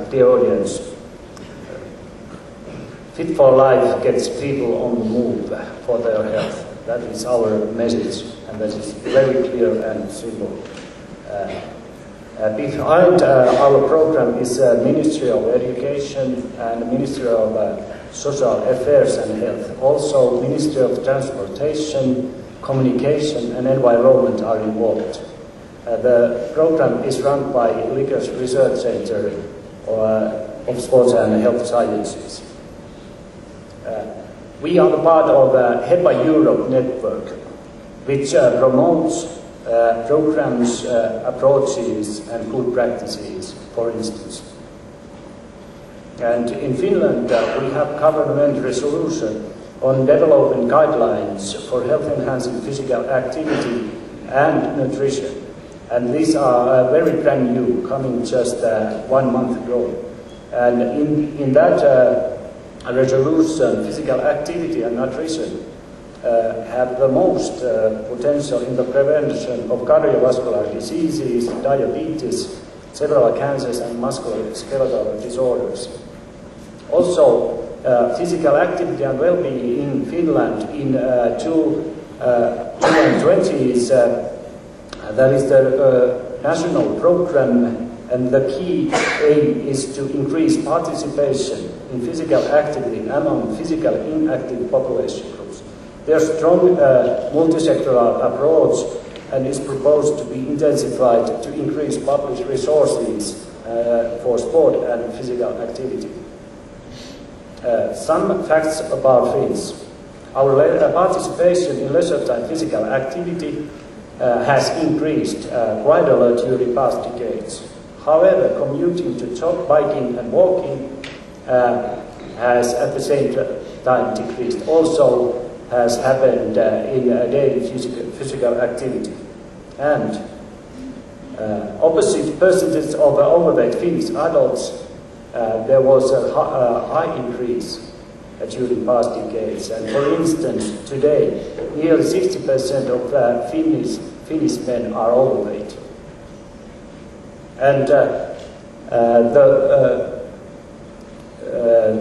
dear audience, Fit for Life gets people on the move for their health. That is our message, and that is very clear and simple. Behind our program is Ministry of Education and Ministry of Social Affairs and Health. Also, Ministry of Transportation, Communication and Environment are involved. The program is run by Lickers Research Center of Sports and Health Sciences. We are the part of the HEPA Europe network, which promotes programs, approaches and good practices, for instance. And in Finland, we have government resolution on developing guidelines for health-enhancing physical activity and nutrition. And these are very brand new, coming just 1 month ago. And in that resolution, physical activity and nutrition have the most potential in the prevention of cardiovascular diseases, diabetes, several cancers and musculoskeletal disorders. Also, physical activity and well-being in Finland in 2020s, that is the national program, and the key aim is to increase participation in physical activity among physically inactive population groups. There's a strong multi-sectoral approach and is proposed to be intensified to increase public resources for sport and physical activity. Some facts about Finns. Our participation in leisure time physical activity has increased quite a lot during past decades. However, commuting to job, biking and walking has at the same time decreased. Also has happened in daily physical activity. And opposite percentage of overweight Finnish adults, there was a high increase during past decades. And for instance, today, nearly 60% of Finnish men are overweight. And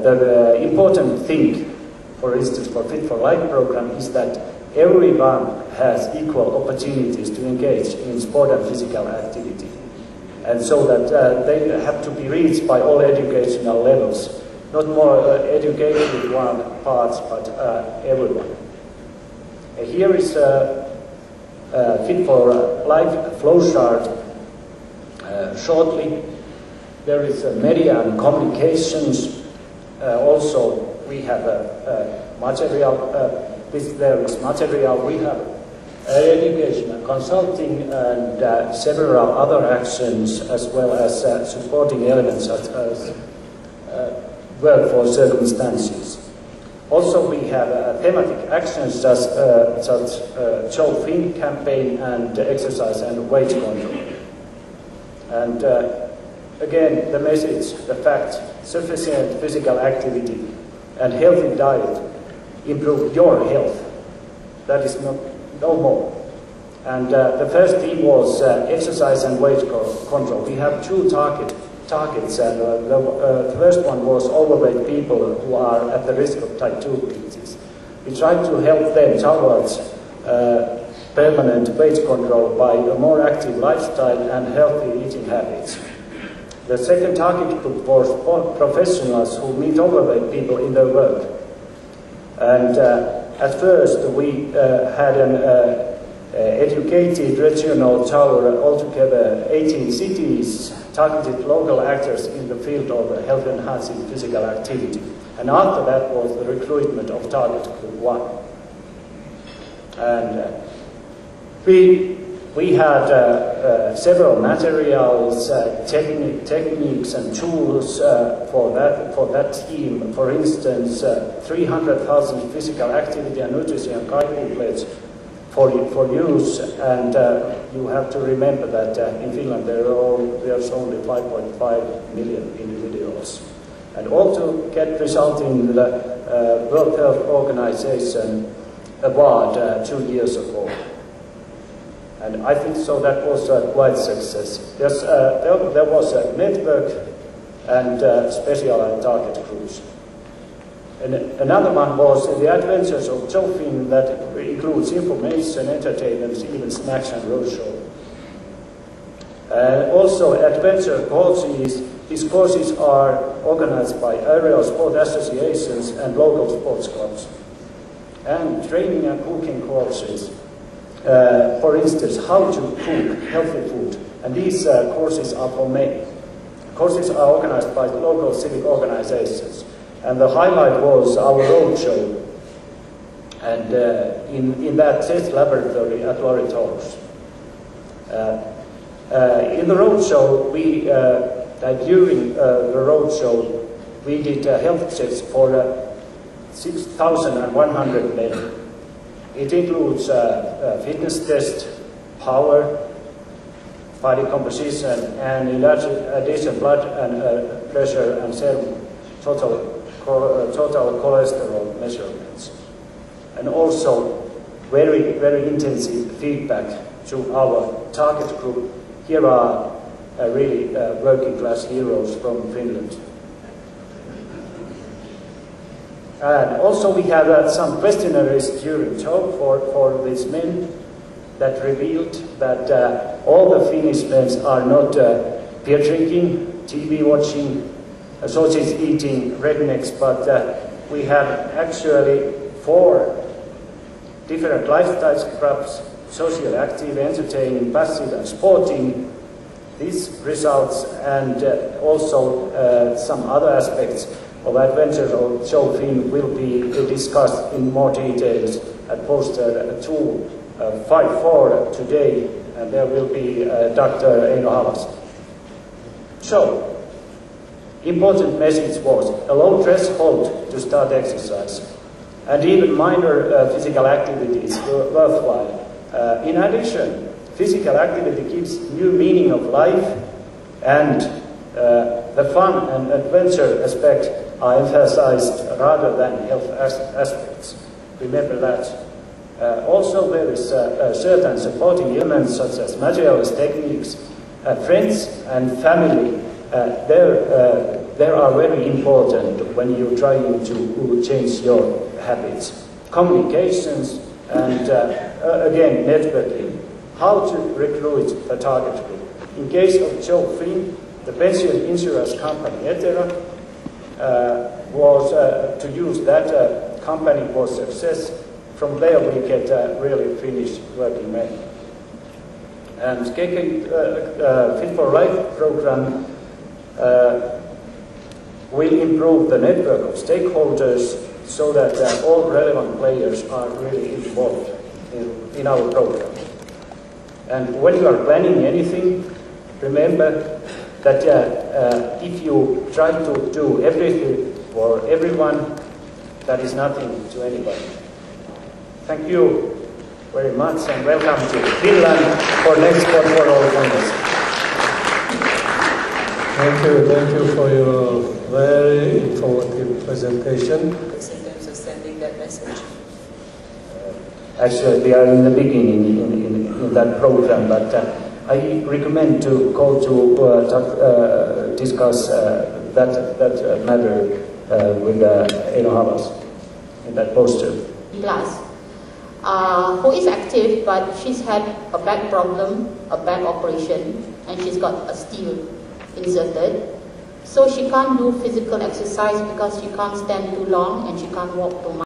the important thing, for instance, for Fit for Life program is that everyone has equal opportunities to engage in sport and physical activity. And so that they have to be reached by all educational levels, not more educated one parts, but everyone. Here is Fit for Life flowchart. Shortly, there is media and communications. Also, we have material. There is material. We have education and consulting and several other actions, as well as supporting elements such as workforce circumstances. Also, we have thematic actions such Joe Finn campaign and exercise and weight control. And again, the message, the fact, sufficient physical activity and healthy diet improve your health. That is no more. And the first theme was exercise and weight control. We have two targets, and the first one was overweight people who are at the risk of type 2 disease. We tried to help them towards permanent weight control by a more active lifestyle and healthy eating habits. The second target group was professionals who meet overweight people in their work. And at first we had an educated regional tower, altogether 18 cities, targeted local actors in the field of health enhancing physical activity. And after that was the recruitment of target group 1. And we had several materials, techniques and tools for that team. For instance, 300,000 physical activity and nutrition guide booklets for use. And you have to remember that in Finland there's only 5.5 million individuals. And all to get resulting in the World Health Organization award 2 years ago. And I think so that was quite a success. There was a network and specialized target groups. And another one was the adventures of Jofin, that includes information, entertainment, even snacks and roadshow. Also adventure courses. These courses are organized by area sport associations and local sports clubs. And training and cooking courses. For instance, how to cook healthy food. And these courses are for men. Courses are organized by local civic organizations. And the highlight was our roadshow, and in that test laboratory at Loritours. In the roadshow, during the roadshow, we did health checks for 6,100 men. It includes fitness test, power, body composition, and in addition blood and pressure and serum total cholesterol measurements, and also very, very intensive feedback to our target group. Here are really working class heroes from Finland. And also we had some questionnaires during talk for these men that revealed that all the Finnish men are not beer drinking, TV watching, sausage eating rednecks, but we have actually 4 different lifestyle groups: socially active, entertaining, passive and sporting. These results and also some other aspects of adventure of Jofin will be discussed in more details at poster 254 today, and there will be Dr. Eino Halas. So, important message was a low threshold to start exercise, and even minor physical activity is worthwhile. In addition, physical activity gives new meaning of life, and the fun and adventure aspect are emphasized rather than health aspects. Remember that. Also, there is certain supporting elements such as materials, techniques, friends and family. They are very important when you're trying to change your habits. Communications and again networking. How to recruit the target group. In case of Jofin, the pension insurance company Etera was to use that company for success. From there we get really Finnish working men. And KK Fit for Life program will improve the network of stakeholders so that all relevant players are really involved in our program. And when you are planning anything, remember that if you try to do everything for everyone, that is nothing to anybody. Thank you very much and welcome to Finland for next Sport for All Congress. Thank you for your very informative presentation. In terms of sending that message. Actually, we are in the beginning in that program, but I recommend to go to discuss that matter with Eino Halas in that poster. Plus, who is active, but she's had a back problem, a back operation, and she's got a steel inserted. So she can't do physical exercise because she can't stand too long and she can't walk too much.